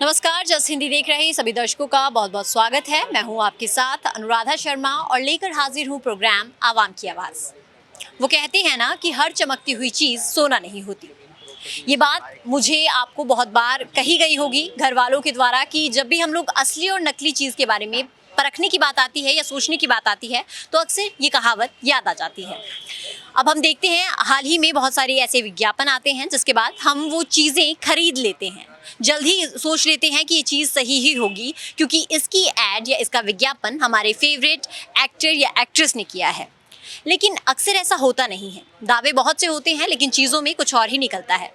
नमस्कार, जस्ट हिंदी देख रहे सभी दर्शकों का बहुत बहुत स्वागत है। मैं हूं आपके साथ अनुराधा शर्मा और लेकर हाजिर हूं प्रोग्राम आवाम की आवाज़। वो कहते हैं ना कि हर चमकती हुई चीज़ सोना नहीं होती। ये बात मुझे आपको बहुत बार कही गई होगी घर वालों के द्वारा कि जब भी हम लोग असली और नकली चीज़ के बारे में परखने की बात आती है या सोचने की बात आती है तो अक्सर ये कहावत याद आ जाती है। अब हम देखते हैं हाल ही में बहुत सारे ऐसे विज्ञापन आते हैं जिसके बाद हम वो चीज़ें खरीद लेते हैं। जल्द ही सोच लेते हैं कि ये चीज़ सही ही होगी क्योंकि इसकी एड या इसका विज्ञापन हमारे फेवरेट एक्टर या एक्ट्रेस ने किया है। लेकिन अक्सर ऐसा होता नहीं है। दावे बहुत से होते हैं लेकिन चीज़ों में कुछ और ही निकलता है।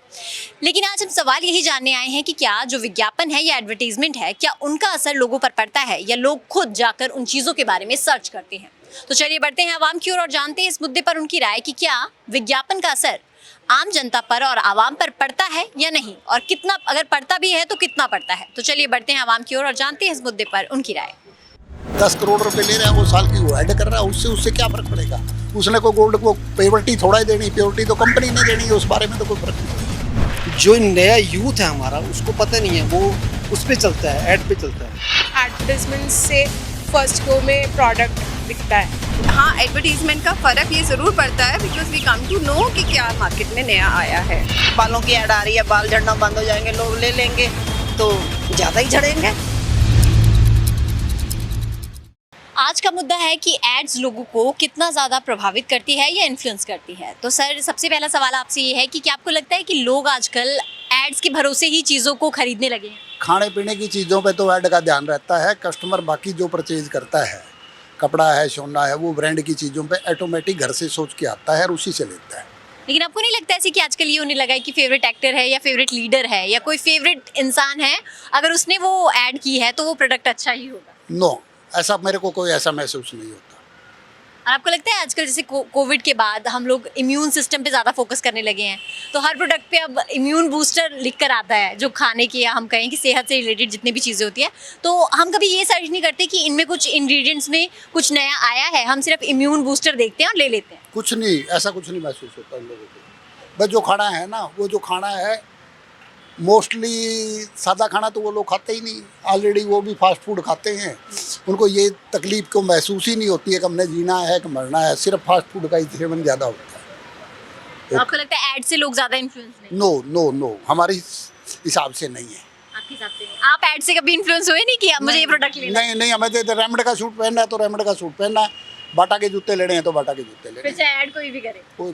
लेकिन आज हम सवाल यही जानने आए हैं कि क्या जो विज्ञापन है या एडवर्टीजमेंट है, क्या उनका असर लोगों पर पड़ता है या लोग खुद जाकर उन चीज़ों के बारे में सर्च करते हैं। तो चलिए बढ़ते हैं आवाम की ओर और जानते हैं इस मुद्दे पर उनकी राय कि क्या विज्ञापन का असर आम जनता पर और आवाम पर पड़ता है या नहीं, और कितना, अगर पड़ता भी है तो कितना पड़ता है। तो चलिए बढ़ते हैं आवाम की ओर और जानते हैं इस मुद्दे पर उनकी राय। 10 करोड़ रुपए ले रहा है वो साल की, वो ऐड कर रहा है, उससे क्या फर्क पड़ेगा। उसने को गोल्ड को प्योरिटी थोड़ा ही देनी, प्योरिटी तो कंपनी ने देनी है, उस बारे में तो कोई फर्क नहीं पड़ेगा। जो नया यूथ है हमारा उसको पता नहीं है, वो उस पे चलता है, ऐड पे चलता है। एडवर्टाइजमेंट से फर्स्ट गो में प्रोडक्ट दिखता है। हाँ, एडवर्टीजमेंट का फ़र्क ये ज़रूर पड़ता है because we come to know कि क्या मार्केट में नया आया है। बालों की ऐड आ रही है, बाल झड़ना बंद हो जाएंगे, लोग ले लेंगे तो ज़्यादा ही झड़ेंगे। आज का मुद्दा है कि एड्स लोगों को कितना ज़्यादा प्रभावित करती है या इन्फ्लुएंस करती है। तो सर, सबसे पहला सवाल आपसे ये है कि क्या आपको लगता है कि लोग आजकल एड्स के भरोसे ही चीज़ों को खरीदने लगे हैं? खाने पीने की चीज़ों पे तो ऐड का ध्यान रहता है। कस्टमर बाकी जो परचेज करता है, कपड़ा है, सोना है, वो ब्रांड की चीज़ों पे ऑटोमेटिक घर से सोच के आता है और उसी से लेता है। लेकिन आपको नहीं लगता ऐसे कि आजकल ये होने लगा है कि फेवरेट एक्टर है या फेवरेट लीडर है या कोई फेवरेट इंसान है, अगर उसने वो ऐड की है तो वो प्रोडक्ट अच्छा ही होगा? नो, ऐसा मेरे को कोई ऐसा महसूस नहीं होता। और आपको लगता है आजकल जैसे कोविड के बाद हम लोग इम्यून सिस्टम पे ज़्यादा फोकस करने लगे हैं, तो हर प्रोडक्ट पे अब इम्यून बूस्टर लिख कर आता है, जो खाने की या हम कहें कि सेहत से रिलेटेड जितनी भी चीज़ें होती हैं, तो हम कभी ये सर्च नहीं करते कि इनमें कुछ इंग्रेडिएंट्स में कुछ नया आया है, हम सिर्फ इम्यून बूस्टर देखते हैं और ले लेते हैं। कुछ नहीं, ऐसा कुछ नहीं महसूस होता इन लोगों को। बस जो खाना है ना, वो जो खाना है मोस्टली सादा खाना तो वो लोग खाते ही नहीं, ऑलरेडी वो भी फास्ट फूड खाते हैं। उनको ये तकलीफ को महसूस ही नहीं होती है कि हमने जीना है कि मरना है, सिर्फ फास्ट फूड का ही सेवन ज़्यादा होता है। तो आपको लगता है ऐड से लोग ज़्यादा इन्फ्लुएंस नहीं? नो नो नो, हमारे हिसाब से नहीं है। आपके हिसाब से नहीं? आप ऐड से कभी इन्फ्लुएंस हुए नहीं कि अब मुझे ये प्रोडक्ट लेना है? नहीं नहीं, हमें तो रेमंड का सूट पहनना है तो रेमंड का सूट पहनना है, बाटा के जूते लेने हैं तो बाटा के जूते लेने फिर हैं। चाहे ऐड कोई भी करे, कोई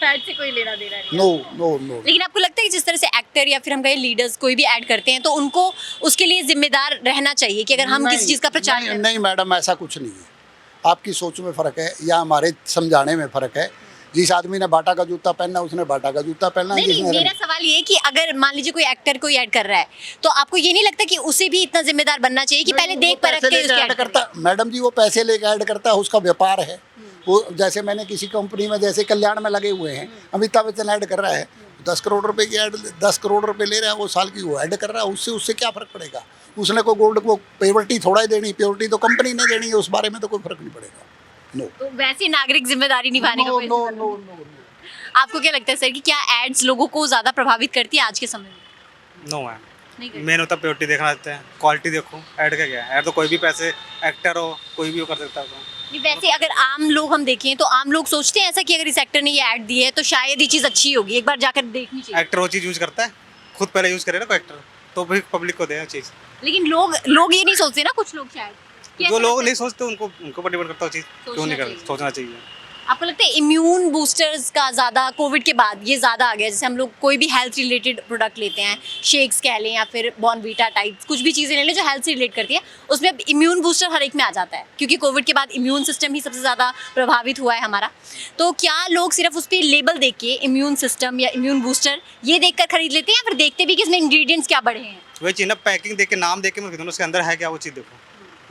ऐड से कोई लेना देना नहीं। No no no. लेकिन आपको लगता है कि जिस तरह से एक्टर या फिर हम कहें लीडर्स कोई भी ऐड करते हैं तो उनको उसके लिए जिम्मेदार रहना चाहिए कि अगर हम किसी चीज़ का प्रचार नहीं, करें? नहीं मैडम, ऐसा कुछ नहीं है। आपकी सोच में फ़र्क है या हमारे समझाने में फ़र्क है। जिस आदमी ने बाटा का जूता पहनना उसने बाटा का जूता पहनना। नहीं, मेरा सवाल ये है कि अगर मान लीजिए कोई एक्टर कोई ऐड कर रहा है तो आपको ये नहीं लगता कि उसे भी इतना जिम्मेदार बनना चाहिए कि पहले देख परख के उसके ऐड करता। मैडम जी, वो पैसे लेके ऐड करता है, उसका व्यापार है वो। जैसे मैंने किसी कंपनी में, जैसे कल्याण में लगे हुए हैं, अमिताभ बच्चन ऐड कर रहा है, 10 करोड़ रुपए की ऐड, 10 करोड़ रुपए ले रहा है वो साल की, वो ऐड कर रहा है, उससे क्या फ़र्क पड़ेगा। उसने को गोल्ड को प्योरिटी थोड़ा ही देनी, प्योरिटी तो कंपनी ने देनी है, उस बारे में तो कोई फ़र्क नहीं पड़ेगा। नो, तो वैसे नागरिक जिम्मेदारी निभाने का नो कोई नो मतलब नो नहीं। नो। आपको क्या लगता है सर कि क्या एड्स लोगों को ज़्यादा प्रभावित करती है आज के समय में? नो मैम, नहीं करती। मेन होता है प्योरिटी देखना चाहते हैं, क्वालिटी देखो। ऐड का क्या है, ऐड तो कोई भी पैसे एक्टर हो कोई भी वो कर सकता है। नहीं, वैसे अगर आम लोग हम देखें तो आम लोग सोचते हैं ऐसा कि अगर इस एक्टर ने ये ऐड दी है तो शायद ये चीज़ अच्छी होगी, एक बार जाकर देखनी चाहिए। एक्टर वो चीज़ यूज करता है, खुद पहले यूज करे ना कोई एक्टर, तो भी पब्लिक को दे वो चीज़। लेकिन लोग ये नहीं सोचते ना, कुछ लोग शायद कि जो ऐसा लोग लगता नहीं सोचते उनको पर डिपेंड करता है वो चीज़, क्यों नहीं कर सोचना चाहिए। है। आपको लगता है इम्यून बूस्टर्स का ज़्यादा कोविड के बाद ये ज़्यादा आ गया? जैसे हम लोग कोई भी हेल्थ रिलेटेड प्रोडक्ट लेते हैं, शेक्स कह लें या फिर बॉर्नवीटा टाइप कुछ भी चीज़ें ले लें जो हेल्थ से रिलेट करती है, उसमें अब इम्यून बूस्टर हर एक में आ जाता है क्योंकि कोविड के बाद इम्यून सिस्टम ही सबसे ज़्यादा प्रभावित हुआ है हमारा। तो क्या लोग सिर्फ उस पर लेबल देख के इम्यून सिस्टम या इम्यून बूस्टर ये देख कर खरीद लेते हैं या फिर देखते भी कि इसमें इंग्रेडिएंट्स क्या बढ़े हैं? वही चीज़ ना, पैकिंग देख के, नाम देख के मैं उसके अंदर है क्या वो चीज़ देखो,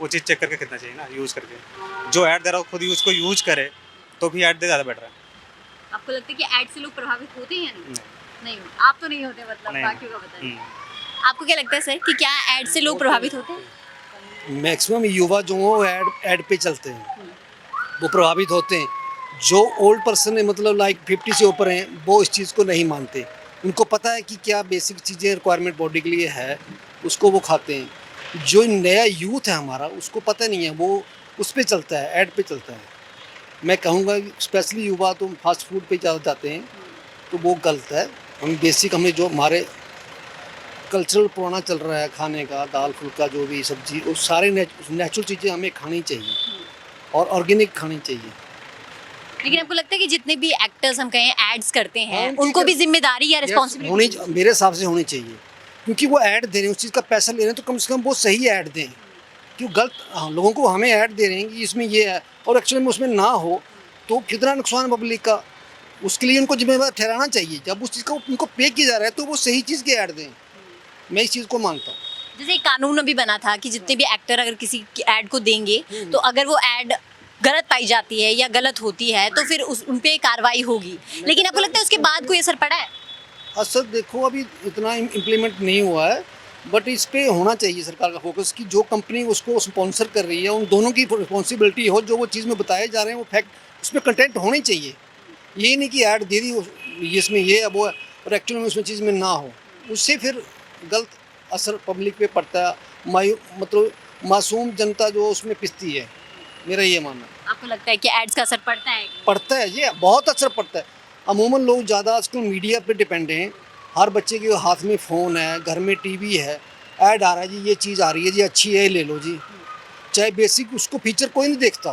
वो चीज़ चेक करके खरीदना चाहिए ना, यूज़ करके। जो ऐड दे रहा हो खुद उसको यूज करे तो भी ऐड दे ज़्यादा बेटर है। आपको लगता है कि ऐड से लोग प्रभावित होते हैं या नहीं? नहीं, आप तो नहीं होते, मतलब नहीं। बाकियों का बताइए। आपको क्या लगता है सर कि क्या ऐड से लोग प्रभावित होते हैं? मैक्सिमम युवा जो हो ऐड पे चलते हैं, वो प्रभावित होते हैं। जो ओल्ड पर्सन है, मतलब लाइक 50 से ऊपर हैं, वो इस चीज़ को नहीं मानते। उनको पता है कि क्या बेसिक चीज़ें रिक्वायरमेंट बॉडी के लिए है, उसको वो खाते हैं। जो नया यूथ है हमारा उसको पता नहीं है, वो उस पे चलता है, ऐड पे चलता है। मैं कहूँगा स्पेशली युवा तो फास्ट फूड पे ज़्यादा जाते हैं, तो वो गलत है। हम बेसिक हमें जो हमारे कल्चरल पुराना चल रहा है खाने का, दाल फुल्का जो भी सब्जी, वो सारे नेचुरल चीज़ें हमें खानी चाहिए और ऑर्गेनिक खानी चाहिए। लेकिन आपको लगता है कि जितने भी एक्टर्स हम कहें एड्स करते हैं उनकी उनको भी जब- जिम्मेदारी या होनी रिस्पॉन्सिबिलिटी मेरे हिसाब से होनी चाहिए, क्योंकि वो ऐड दे रहे हैं, उस चीज़ का पैसा ले रहे हैं, तो कम से कम वो सही ऐड दें। क्यों गलत लोगों को हमें ऐड दे रहे हैं कि इसमें ये है और एक्चुअली में उसमें ना हो तो कितना नुकसान है पब्लिक का, उसके लिए उनको जिम्मेदार ठहराना चाहिए। जब उस चीज़ को उनको पे किया जा रहा है तो वो सही चीज़ की ऐड दें। मैं इस चीज़ को मानता हूँ। जैसे एक कानून अभी बना था कि जितने भी एक्टर अगर किसी की एड को देंगे तो अगर वो एड गलत पाई जाती है या गलत होती है तो फिर उन पे कार्रवाई होगी, लेकिन आपको लगता है उसके बाद कोई असर पड़ा है? असर देखो अभी इतना इम्प्लीमेंट नहीं हुआ है, बट इस पे होना चाहिए सरकार का फोकस कि जो कंपनी उसको स्पॉन्सर कर रही है उन दोनों की रिस्पॉन्सिबिलिटी हो, जो वो चीज़ में बताए जा रहे हैं वो फैक्ट उसमें कंटेंट होनी चाहिए। ये नहीं कि ऐड दे दी इसमें ये है वो है और एक्चुअली में उसमें चीज़ में ना हो, उससे फिर गलत असर पब्लिक पे पड़ता है। मतलब मासूम जनता जो उसमें पिसती है, मेरा ये मानना है। आपको लगता है कि एड्स का असर पड़ता है? पड़ता है, ये बहुत असर पड़ता है। अमूमन लोग ज़्यादा आजकल मीडिया पे डिपेंड हैं। हर बच्चे के हाथ में फ़ोन है, घर में टीवी है, ऐड आ रहा है जी, ये चीज़ आ रही है जी, अच्छी है, ले लो जी। चाहे बेसिक उसको फीचर कोई नहीं देखता,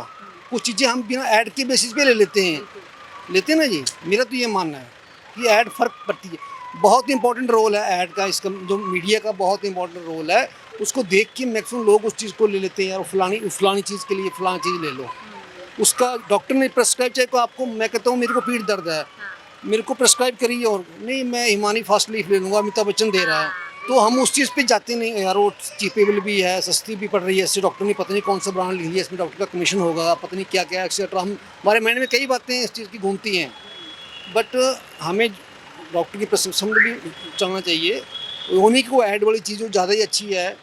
कुछ चीज़ें हम बिना ऐड के बेसिस पे ले लेते हैं ना जी। मेरा तो ये मानना है कि ऐड फ़र्क पड़ती है, बहुत इंपॉर्टेंट रोल है ऐड का, इसका जो मीडिया का बहुत इंपॉर्टेंट रोल है। उसको देख के मैक्सिमम लोग उस चीज़ को ले लेते हैं, यार फलानी चीज़ के लिए फलानी चीज़ ले लो। उसका डॉक्टर ने प्रेस्क्राइब, चाहे को आपको, मैं कहता हूँ मेरे को पीठ दर्द है, मेरे को प्रेस्क्राइब करिए और नहीं मैं हिमानी फास्ट लीफ ले लूँगा, अमिताभ बच्चन दे रहा है, तो हम उस चीज़ पे जाते नहीं यार, वो चीपेबल भी है, सस्ती भी पड़ रही है, इससे डॉक्टर ने पता नहीं कौन सा ब्रांड लिख लिया, इसमें डॉक्टर का कमीशन होगा, पता नहीं क्या क्या एक्सेट्रा। हम हमारे माइंड में कई बातें इस चीज़ की घूमती हैं, बट हमें डॉक्टर की प्रिस्क्रिप्शन भी चलना चाहिए। उन्हीं को ऐड वाली चीज़ जो ज़्यादा ही अच्छी है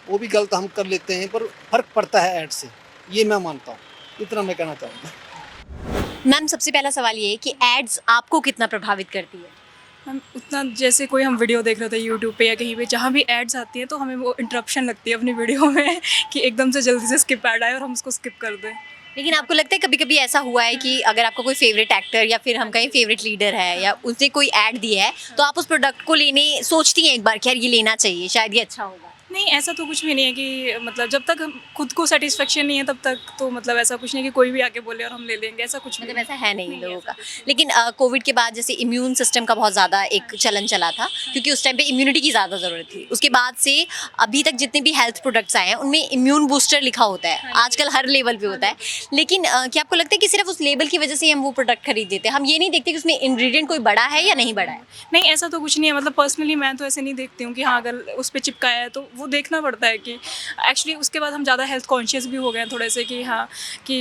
वो भी गलत हम कर लेते हैं, पर फ़र्क पड़ता है ऐड से, ये मैं मानता हूँ। इतना मैं कहना चाहूँगा। मैम, सबसे पहला सवाल ये है कि एड्स आपको कितना प्रभावित करती है? हम उतना, जैसे कोई हम वीडियो देख रहे थे यूट्यूब पे या कहीं पे, जहाँ भी एड्स आती हैं तो हमें वो इंटरप्शन लगती है अपनी वीडियो में कि एकदम से जल्दी से स्किप ऐड आए और हम उसको स्किप कर दें। लेकिन आपको लगता है कभी कभी ऐसा हुआ है कि अगर आपका कोई फेवरेट एक्टर या फिर हम कहें फेवरेट लीडर है या उसने कोई ऐड दिया है तो आप उस प्रोडक्ट को लेने सोचती हैं एक बार कि यार ये लेना चाहिए, शायद ये अच्छा होगा? नहीं, ऐसा तो कुछ भी नहीं है कि मतलब जब तक हम खुद को सेटिस्फेक्शन नहीं है तब तक तो मतलब ऐसा कुछ नहीं कि कोई भी आके बोले और हम ले लेंगे, ऐसा कुछ भी मतलब नहीं। ऐसा है नहीं नहीं, लोगों ऐसा का। लेकिन कोविड के बाद जैसे इम्यून सिस्टम का बहुत ज़्यादा एक चलन चला था, क्योंकि उस टाइम पे इम्यूनिटी की ज़्यादा ज़रूरत थी। उसके बाद से अभी तक जितने भी हेल्थ प्रोडक्ट्स आए हैं उनमें इम्यून बूस्टर लिखा होता है, आजकल हर लेवल पे होता है। लेकिन क्या आपको लगता है कि सिर्फ उस लेबल की वजह से ही हम वो प्रोडक्ट खरीद देते हैं, हम ये नहीं देखते कि उसमें इंग्रेडिएंट कोई बड़ा है या नहीं बड़ा है? नहीं, ऐसा तो कुछ नहीं है। मतलब पर्सनली मैं तो ऐसे नहीं देखती हूँ कि हाँ अगर उस पर चिपकाया है तो वो देखना पड़ता है कि एक्चुअली उसके बाद हम ज़्यादा हेल्थ कॉन्शियस भी हो गए हैं थोड़े से कि हाँ कि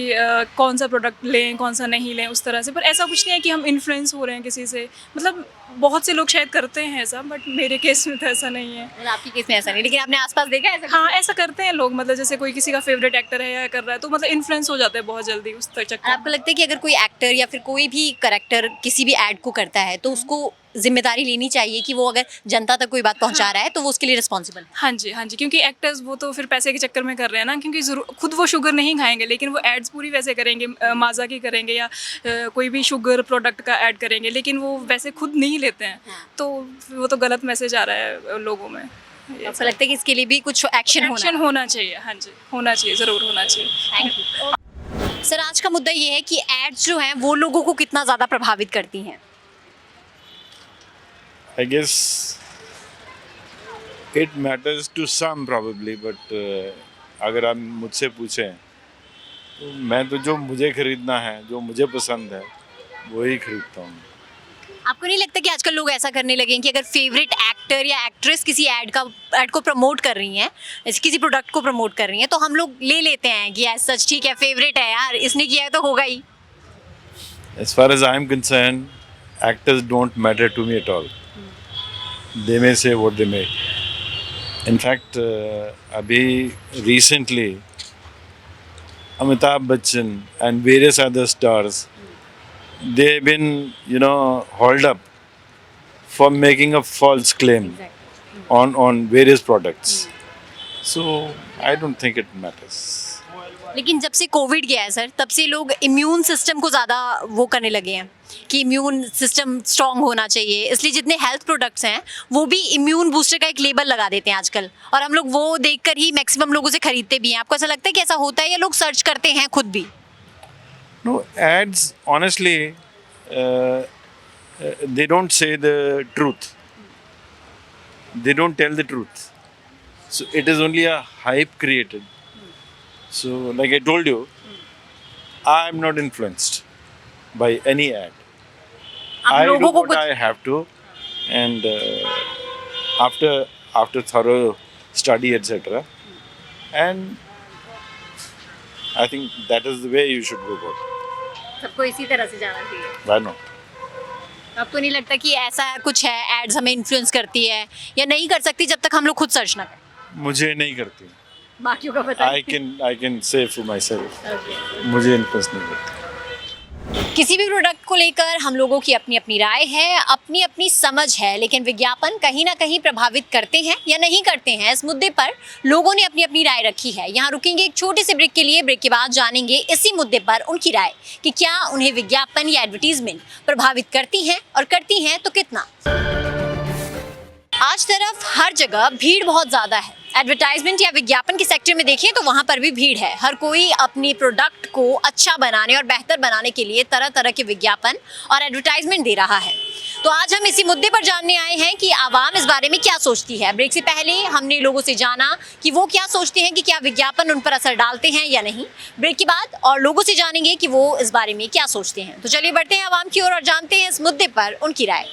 कौन सा प्रोडक्ट लें कौन सा नहीं लें उस तरह से। पर ऐसा कुछ नहीं है कि हम इन्फ्लुएंस हो रहे हैं किसी से, मतलब बहुत से लोग शायद करते हैं ऐसा, बट मेरे केस में तो ऐसा नहीं है। मतलब आपके केस में ऐसा नहीं, लेकिन आपने आसपास देखा है ऐसा? हाँ, ऐसा करते हैं लोग, मतलब जैसे कोई किसी का फेवरेट एक्टर है या कर रहा है तो मतलब इन्फ्लुएंस हो जाता है बहुत जल्दी उस और चक्कर आपको लगता है कि अगर कोई एक्टर या फिर कोई भी करेक्टर किसी भी ऐड को करता है तो उसको जिम्मेदारी लेनी चाहिए कि वो अगर जनता तक कोई बात पहुंचा रहा है तो वो उसके लिए रिस्पॉन्सिबल? हाँ जी, हाँ जी, क्योंकि एक्टर्स वो तो फिर पैसे के चक्कर में कर रहे हैं ना, क्योंकि खुद वो शुगर नहीं खाएंगे लेकिन वो एड्स पूरी वैसे करेंगे, माजा की करेंगे या कोई भी शुगर प्रोडक्ट का ऐड करेंगे, लेकिन वो वैसे खुद नहीं लेते हैं। तो वो तो गलत मैसेज आ रहा है लोगों में। आपको लगता है कि इसके लिए भी कुछ एक्शन होना चाहिए? हाँ जी, होना चाहिए, ज़रूर होना चाहिए। Thank you sir. आज का मुद्दा ये है कि एड्स जो हैं वो लोगों को कितना ज़्यादा प्रभावित करती हैं? I guess it matters to some probably, but अगर आप मुझसे पूछें तो मैं तो जो मुझे खरीदना है, जो मुझे पसंद है, वही खरीदता हूँ। आपको नहीं लगता कि आजकल लोग ऐसा करने लगे हैं कि अगर फेवरेट एक्टर या एक्ट्रेस किसी ऐड को प्रमोट कर रही हैं, किसी प्रोडक्ट को प्रमोट कर रही हैं, तो हम लोग ले लेते हैं कि यार सच ठीक है, फेवरेट है यार, इसने किया है तो होगा ही? As far as I am concerned, actors don't matter to me at all. They may say what they may. In fact, अभी recently, Amitabh Bachchan and various other stars, they've been, hauled up for making a false claim. on various products. So I don't think it matters. लेकिन जब से Covid गया है sir, तब से लोग immune system को ज़्यादा वो करने लगे हैं कि इम्यून सिस्टम स्ट्रांग होना चाहिए, इसलिए जितने हेल्थ प्रोडक्ट्स हैं वो भी इम्यून बूस्टर का एक लेबल लगा देते हैं आजकल, और हम लोग वो देखकर ही मैक्सिमम लोगों से खरीदते भी हैं। आपको ऐसा लगता है कि ऐसा होता है या लोग सर्च करते हैं खुद भी? No, ads, honestly, they don't say the truth. They don't tell the truth. So it is only a hype created. So, like I told you, I am not influenced by any ad. आप I do लोगों को what I have to, and after thorough study, etc. And I think that is the way you should go about it. सबको इसी तरह से जाना चाहिए। Why not? आपको नहीं लगता कि ऐसा कुछ है, एड्स हमें इन्फ्लुएंस करती है या नहीं कर सकती जब तक हम लोग खुद सर्च ना करें? मुझे नहीं करती। बाकियों का पता I can say for myself. मुझे इन्फ्लुएंस नहीं करती। किसी भी प्रोडक्ट को लेकर हम लोगों की अपनी अपनी राय है, अपनी अपनी समझ है, लेकिन विज्ञापन कहीं ना कहीं प्रभावित करते हैं या नहीं करते हैं, इस मुद्दे पर लोगों ने अपनी अपनी राय रखी है। यहाँ रुकेंगे एक छोटे से ब्रेक के लिए, ब्रेक के बाद जानेंगे इसी मुद्दे पर उनकी राय कि क्या उन्हें विज्ञापन या एडवर्टीजमेंट प्रभावित करती हैं, और करती हैं तो कितना। आज तरफ हर जगह भीड़ बहुत ज़्यादा है। एडवर्टाइजमेंट या विज्ञापन के सेक्टर में देखें तो वहाँ पर भी भीड़ है। हर कोई अपनी प्रोडक्ट को अच्छा बनाने और बेहतर बनाने के लिए तरह तरह के विज्ञापन और एडवर्टाइजमेंट दे रहा है। तो आज हम इसी मुद्दे पर जानने आए हैं कि आवाम इस बारे में क्या सोचती है। ब्रेक से पहले हमने लोगों से जाना कि वो क्या सोचते हैं कि क्या विज्ञापन उन पर असर डालते हैं या नहीं। ब्रेक के बाद और लोगों से जानेंगे कि वो इस बारे में क्या सोचते हैं। तो चलिए बढ़ते हैं आवाम की ओर और जानते हैं इस मुद्दे पर उनकी राय।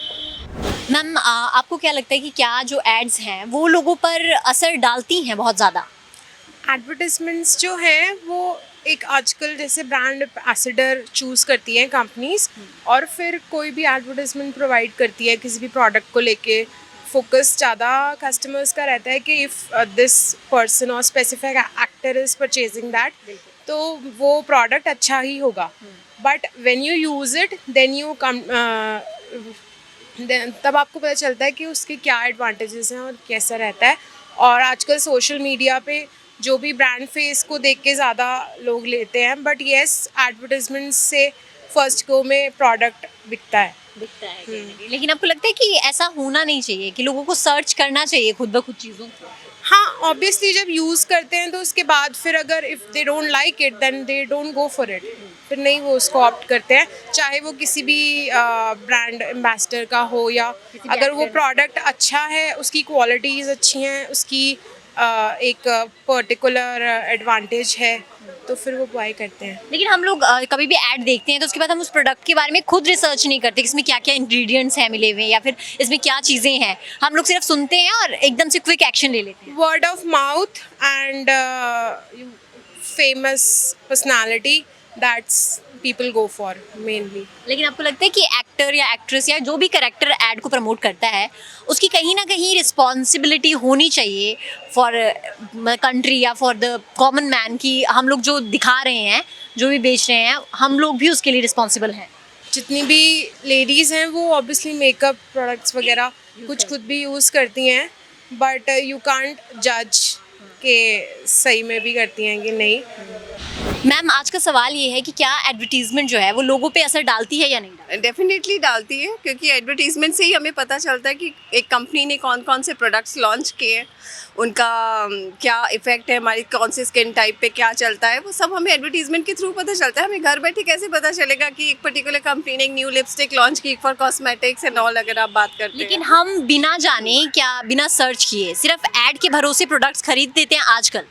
मैम, आपको क्या लगता है कि क्या जो एड्स हैं वो लोगों पर असर डालती हैं बहुत ज़्यादा? एडवर्टिजमेंट्स जो हैं वो एक आजकल जैसे ब्रांड एम्बेसडर चूज़ करती हैं कंपनीज, और फिर कोई भी एडवर्टिजमेंट प्रोवाइड करती है किसी भी प्रोडक्ट को लेके, फोकस ज़्यादा कस्टमर्स का रहता है कि इफ़ दिस पर्सन और specific actor is purchasing that, तो वो प्रोडक्ट अच्छा ही होगा। But when you use it then you तब आपको पता चलता है कि उसके क्या एडवांटेजेस हैं और कैसा रहता है। और आजकल सोशल मीडिया पे जो भी ब्रांड फेस को देख के ज़्यादा लोग लेते हैं, बट येस एडवर्टिजमेंट से फर्स्ट गो में प्रोडक्ट बिकता है। लेकिन आपको लगता है कि ऐसा होना नहीं चाहिए कि लोगों को सर्च करना चाहिए खुद ब खुद चीज़ों को? हाँ, ऑब्वियसली जब यूज़ करते हैं तो उसके बाद फिर अगर if they don't like it then they don't go for it, फिर नहीं वो उसको ऑप्ट करते हैं, चाहे वो किसी भी ब्रांड एम्बेसडर का हो या अगर वो प्रोडक्ट अच्छा है, उसकी क्वालिटीज़ अच्छी हैं, उसकी एक पर्टिकुलर एडवांटेज है, तो फिर वो बाय करते हैं। लेकिन हम लोग कभी भी ऐड देखते हैं तो उसके बाद हम उस प्रोडक्ट के बारे में खुद रिसर्च नहीं करते कि इसमें क्या क्या इंग्रेडिएंट्स हैं मिले हुए या फिर इसमें क्या चीज़ें हैं। हम लोग सिर्फ सुनते हैं और एकदम से क्विक एक्शन ले लेते हैं। Word of mouth and famous personality, that's people go for mainly. लेकिन आपको लगता है कि एक्टर या एक्ट्रेस या जो भी कैरेक्टर ऐड को प्रमोट करता है उसकी कहीं ना कहीं रिस्पॉन्सिबिलिटी होनी चाहिए फॉर कंट्री या फॉर द कॉमन मैन, कि हम लोग जो दिखा रहे हैं, जो भी बेच रहे हैं, हम लोग भी उसके लिए रिस्पॉन्सिबल हैं? जितनी भी लेडीज़ हैं वो ऑब्वियसली मेकअप प्रोडक्ट्स वगैरह कुछ खुद भी यूज़ करती हैं, बट यू कांट जज कि सही में भी करती हैं कि नहीं। मैम, आज का सवाल ये है कि क्या एडवर्टीजमेंट जो है वो लोगों पे असर डालती है या नहीं डालती? डेफिनेटली डालती है, क्योंकि एडवर्टीजमेंट से ही हमें पता चलता है कि एक कंपनी ने कौन कौन से प्रोडक्ट्स लॉन्च किए हैं, उनका क्या इफेक्ट है, हमारी कौन से स्किन टाइप पे क्या चलता है, वो सब हमें एडवर्टीजमेंट के थ्रू पता चलता है। हमें घर बैठे कैसे पता चलेगा कि एक पर्टिकुलर कंपनी ने एक न्यू लिपस्टिक लॉन्च की फॉर कॉस्मेटिक्स एंड ऑल, अगर आप बात करते हैं। लेकिन हम बिना जाने, क्या बिना सर्च किए सिर्फ ऐड के भरोसे प्रोडक्ट्स खरीद देते हैं आजकल?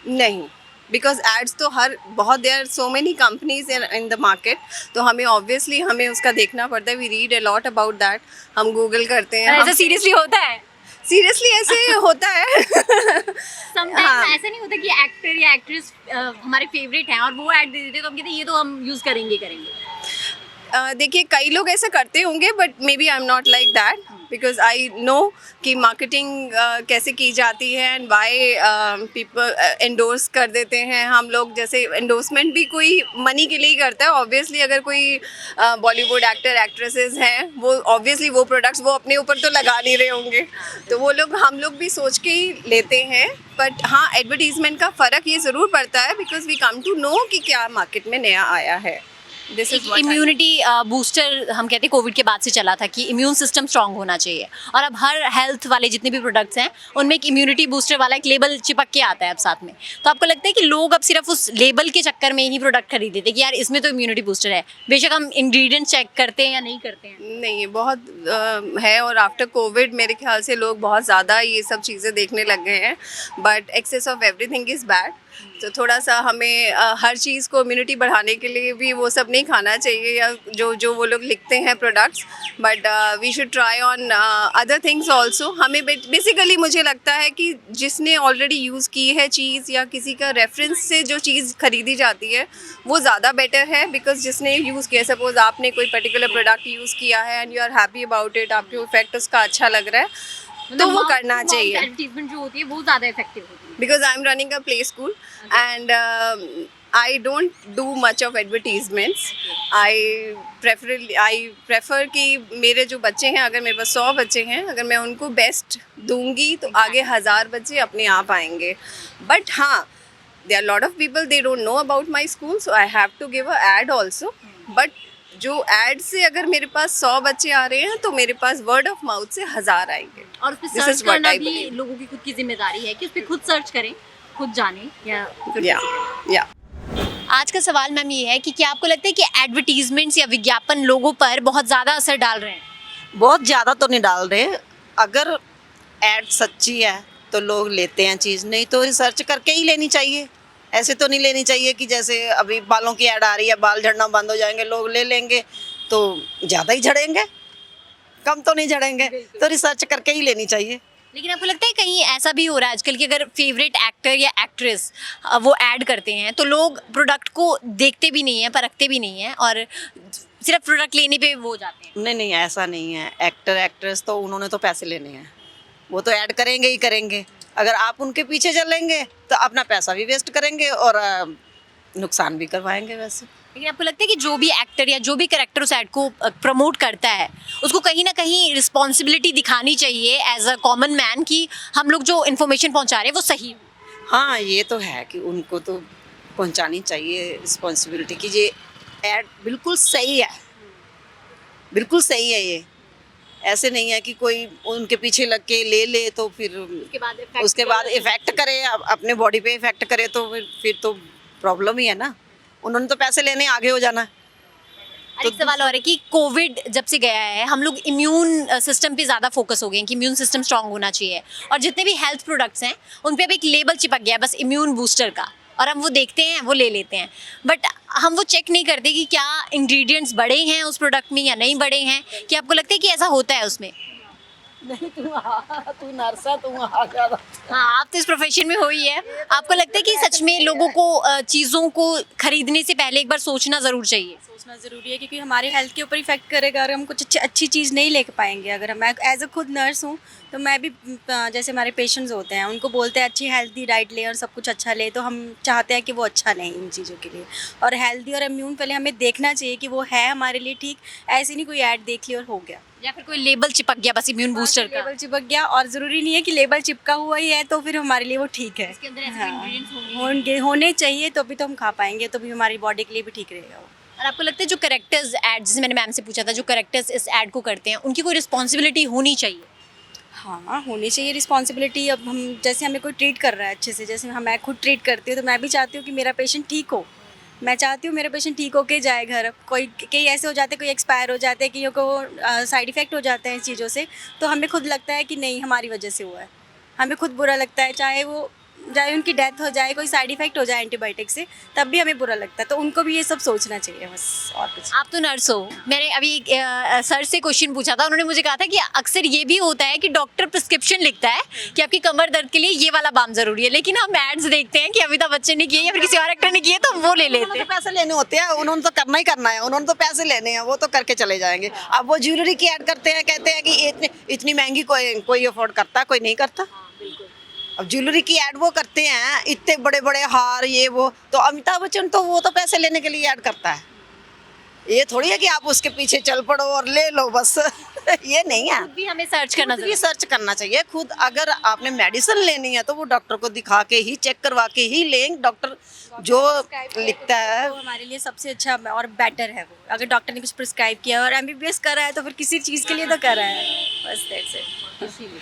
नहीं, बिकॉज एड्स तो हर बहुत there are so many companies in the market, तो हमें ऑब्वियसली हमें उसका देखना पड़ता है। We read a lot about that, हम गूगल करते हैं। ऐसा सीरियसली होता है? सीरियसली ऐसे होता है। समटाइम्स ऐसा नहीं होता कि एक्टर या एक्ट्रेस हमारे फेवरेट हैं और वो ऐड दे देते हैं तो हम कहते हैं ये तो हम यूज़ करेंगे। देखिए, कई लोग ऐसा करते होंगे, but maybe I am not like that. Because I know कि मार्केटिंग कैसे की जाती है एंड वाई पीपल एंडोर्स कर देते हैं हम लोग। जैसे एंडोर्समेंट भी कोई मनी के लिए ही करता है ऑब्वियसली। अगर कोई बॉलीवुड एक्टर एक्ट्रेसेस हैं वो ऑब्वियसली वो प्रोडक्ट्स वो अपने ऊपर तो लगा नहीं रहे होंगे, तो वो लोग हम लोग भी सोच के ही लेते हैं। बट हाँ, एडवर्टीजमेंट का फ़र्क ये ज़रूर पड़ता है because we come to know कि क्या मार्केट में नया आया है। दिस इज इम्यूनिटी बूस्टर हम कहते हैं कोविड के बाद से चला था कि इम्यून सिस्टम स्ट्रांग होना चाहिए, और अब हर हेल्थ वाले जितने भी प्रोडक्ट्स हैं उनमें एक इम्यूनिटी बूस्टर वाला एक लेबल चिपक के आता है अब साथ में। तो आपको लगता है कि लोग अब सिर्फ उस लेबल के चक्कर में ही प्रोडक्ट खरीद देते हैं कि यार इसमें तो इम्यूनिटी बूस्टर है, बेशक हम इंग्रेडिएंट चेक करते हैं या नहीं करते हैं? नहीं, ये बहुत है और आफ्टर कोविड मेरे ख्याल से लोग बहुत ज़्यादा ये सब चीज़ें देखने लग गए हैं। But excess of everything is bad, तो थोड़ा सा हमें हर चीज़ को इम्यूनिटी बढ़ाने के लिए भी वो सब नहीं खाना चाहिए या जो वो लोग लिखते हैं products. But we should try on other things also. हमें बेसिकली मुझे लगता है कि जिसने ऑलरेडी यूज़ की है चीज़ या किसी का रेफरेंस से जो चीज़ खरीदी जाती है वो ज़्यादा बेटर है। बिकॉज जिसने यूज़ किया, सपोज आपने कोई पर्टिकुलर प्रोडक्ट यूज़ किया है and you are happy about it, आपको इफेक्ट उसका अच्छा लग रहा है, तो वो करना चाहिए। एडवर्टाइजमेंट जो होती है वो ज़्यादा इफेक्टिव होती है। Because I'm running a play school and I don't do much of advertisements. I prefer कि मेरे जो बच्चे हैं, अगर मेरे पास 100 बच्चे हैं, अगर मैं उनको बेस्ट दूंगी तो आगे 1000 बच्चे अपने आप आएंगे। बट हाँ, there are a lot of people they don't know about my school, so I have to give a ad also. But जो एड से अगर मेरे पास 100 बच्चे आ रहे हैं तो मेरे पास वर्ड ऑफ माउथ से 1000 आएंगे। और उस पे This सर्च is what करना I भी believe. लोगों की खुद की जिम्मेदारी है कि उस पे खुद सर्च करें, खुद जानें या या आज का सवाल मैम ये है कि क्या आपको लगता है कि एडवर्टीजमेंट्स या विज्ञापन लोगों पर बहुत ज़्यादा असर डाल रहे हैं? बहुत ज़्यादा तो नहीं डाल रहे। अगर एड सच्ची है तो लोग लेते हैं चीज़, नहीं तो रिसर्च करके ही लेनी चाहिए। ऐसे तो नहीं लेनी चाहिए कि जैसे अभी बालों की ऐड आ रही है, बाल झड़ना बंद हो जाएंगे, लोग ले लेंगे तो ज़्यादा ही झड़ेंगे, कम तो नहीं झड़ेंगे। तो रिसर्च करके ही लेनी चाहिए। लेकिन आपको लगता है कहीं ऐसा भी हो रहा है आजकल कि अगर फेवरेट एक्टर या एक्ट्रेस वो ऐड करते हैं तो लोग प्रोडक्ट को देखते भी नहीं हैं, परखते भी नहीं हैं और सिर्फ प्रोडक्ट लेने पे वो जाते हैं? नहीं नहीं, ऐसा नहीं है। एक्टर एक्ट्रेस तो उन्होंने तो पैसे लेने हैं, वो तो ऐड करेंगे ही करेंगे। अगर आप उनके पीछे चलेंगे तो अपना पैसा भी वेस्ट करेंगे और नुकसान भी करवाएंगे वैसे। लेकिन आपको लगता है कि जो भी एक्टर या जो भी कैरेक्टर उस ऐड को प्रमोट करता है उसको कहीं ना कहीं रिस्पॉन्सिबिलिटी दिखानी चाहिए एज अ कॉमन मैन कि हम लोग जो इन्फॉर्मेशन पहुंचा रहे हैं वो सही हो? हाँ, ये तो है कि उनको तो पहुंचानी चाहिए रिस्पॉन्सिबिलिटी कि ये ऐड बिल्कुल सही है, बिल्कुल सही है। ये ऐसे नहीं है कि कोई उनके पीछे लग के ले तो फिर उसके बाद इफेक्ट करे, अपने बॉडी पे इफेक्ट करे तो फिर तो प्रॉब्लम ही है ना। उन्होंने तो पैसे लेने आगे हो जाना। तो एक सवाल और है कि कोविड जब से गया है हम लोग इम्यून सिस्टम पे ज़्यादा फोकस हो गए हैं कि इम्यून सिस्टम स्ट्रांग होना चाहिए, और जितने भी हेल्थ प्रोडक्ट्स हैं उन पे अब एक लेबल चिपक गया है बस इम्यून बूस्टर का, और हम वो देखते हैं, वो ले लेते हैं, बट हम वो चेक नहीं करते कि क्या इंग्रेडिएंट्स बड़े हैं उस प्रोडक्ट में या नहीं बड़े हैं। कि आपको लगता है कि ऐसा होता है उसमें? नहीं, तू नर्सा, तू आ ज़्यादा। हाँ, आप तो इस प्रोफेशन में हो ही है। आपको लगता है कि सच में लोगों को चीज़ों को खरीदने से पहले एक बार सोचना ज़रूर चाहिए? सोचना ज़रूरी है क्योंकि हमारे हेल्थ के ऊपर इफेक्ट करेगा। अगर हम कुछ अच्छी चीज़ नहीं ले पाएंगे, अगर मैं एज अ खुद नर्स हूँ तो मैं भी जैसे हमारे पेशेंट्स होते हैं उनको बोलते हैं अच्छी हेल्दी डाइट ले और सब कुछ अच्छा ले, तो हम चाहते हैं कि वो अच्छा लें इन चीज़ों के लिए। और हेल्दी और इम्यून पहले हमें देखना चाहिए कि वो है हमारे लिए ठीक, ऐसे नहीं कोई ऐड देख ली और हो गया, या फिर कोई लेबल चिपक गया बस इम्यून बूस्टर का? लेबल चिपक गया, और ज़रूरी नहीं है कि लेबल चिपका हुआ ही है तो फिर हमारे लिए वो ठीक है। इसके अंदर ऐसे इंग्रेडिएंट्स होने चाहिए तो भी तो हम खा पाएंगे, तो भी हमारी बॉडी के लिए भी ठीक रहेगा वो। और आपको लगता है जो कैरेक्टर्स ऐड, जैसे मैंने मैम से पूछा था, जो कैरेक्टर्स इस ऐड को करते हैं उनकी कोई रिस्पॉन्सिबिलिटी होनी चाहिए? हाँ, होनी चाहिए रिस्पॉन्सिबिलिटी। अब हम जैसे हमें कोई ट्रीट कर रहा है अच्छे से, जैसे मैं खुद ट्रीट करती हूँ तो मैं भी चाहती हूँ कि मेरा पेशेंट ठीक हो। मैं चाहती हूँ मेरा पेशेंट ठीक होके जाए घर। कोई कई ऐसे हो जाते हैं, कोई एक्सपायर हो जाते हैं, कईयों को साइड इफ़ेक्ट हो जाते हैं इस चीज़ों से, तो हमें खुद लगता है कि नहीं हमारी वजह से हुआ है, हमें खुद बुरा लगता है। चाहे वो चाहे उनकी डेथ हो जाए, कोई साइड इफेक्ट हो जाए एंटीबायोटिक से, तब भी हमें बुरा लगता है। तो उनको भी ये सब सोचना चाहिए बस, और कुछ। आप तो नर्स हो, मैंने अभी सर से क्वेश्चन पूछा था, उन्होंने मुझे कहा था कि अक्सर ये भी होता है कि डॉक्टर प्रिस्क्रिप्शन लिखता है कि आपकी कमर दर्द के लिए ये वाला बाम जरूरी है, लेकिन हम एड्स देखते हैं कि अमिताभ बच्चन ने किए या फिर किसी और एक्टर ने किए तो वो ले लेते हैं। पैसे लेने होते हैं, उन्होंने तो करना ही करना है, उन्होंने तो पैसे लेने हैं, वो तो करके चले जाएंगे। अब वो ज्वेलरी की ऐड करते हैं, कहते हैं कि इतनी महंगी कोई अफोर्ड करता है, कोई नहीं करता। अब ज्वेलरी की ऐड वो करते हैं, इतने बड़े बड़े हार ये वो, तो अमिताभ बच्चन तो वो तो पैसे लेने के लिए ऐड करता है। ये थोड़ी है कि आप उसके पीछे चल पड़ो और ले लो बस ये नहीं है। भी हमें सर्च करना खुद भी सर्च करना चाहिए। खुद अगर आपने मेडिसिन लेनी है तो वो डॉक्टर को दिखा के ही, चेक करवा के ही लें। डॉक्टर जो लिखता है वो हमारे लिए सबसे अच्छा और बेटर है। वो अगर डॉक्टर ने कुछ प्रिस्क्राइब किया और एमबीबीएस कर रहा है तो फिर किसी चीज़ के लिए तो कर रहा है, बस दैट्स इट। इसीलिए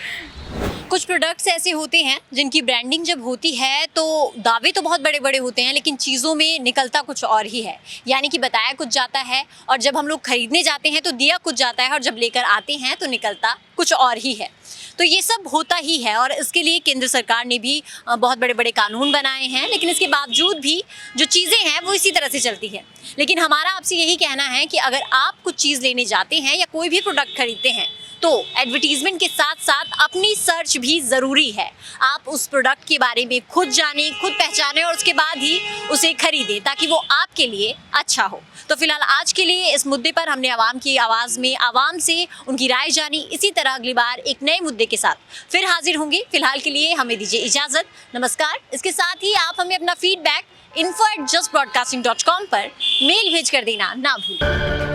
कुछ प्रोडक्ट्स ऐसे होते हैं जिनकी ब्रांडिंग जब होती है तो दावे तो बहुत बड़े बड़े होते हैं, लेकिन चीज़ों में निकलता कुछ और ही है। यानी कि बताया कुछ जाता है और जब हम लोग खरीदने जाते हैं तो दिया कुछ जाता है और जब लेकर आते हैं तो निकलता कुछ और ही है। तो ये सब होता ही है और इसके लिए केंद्र सरकार ने भी बहुत बड़े बड़े कानून बनाए हैं, लेकिन इसके बावजूद भी जो चीज़ें हैं वो इसी तरह से चलती है। लेकिन हमारा आपसे यही कहना है कि अगर आप कुछ चीज़ लेने जाते हैं या कोई भी प्रोडक्ट खरीदते हैं तो एडवर्टीजमेंट के साथ साथ अपनी सर्च भी ज़रूरी है। आप उस प्रोडक्ट के बारे में खुद जानें, खुद पहचानें और उसके बाद ही उसे खरीदें ताकि वो आपके लिए अच्छा हो। तो फिलहाल आज के लिए इस मुद्दे पर हमने आवाम की आवाज़ में आवाम से उनकी राय जानी। इसी तरह अगली बार एक नए मुद्दे के साथ फिर हाजिर होंगे। फिलहाल के लिए हमें दीजिए इजाज़त, नमस्कार। इसके साथ ही आप हमें अपना फीडबैक info@justbroadcasting.com पर मेल भेज कर देना ना भूलें।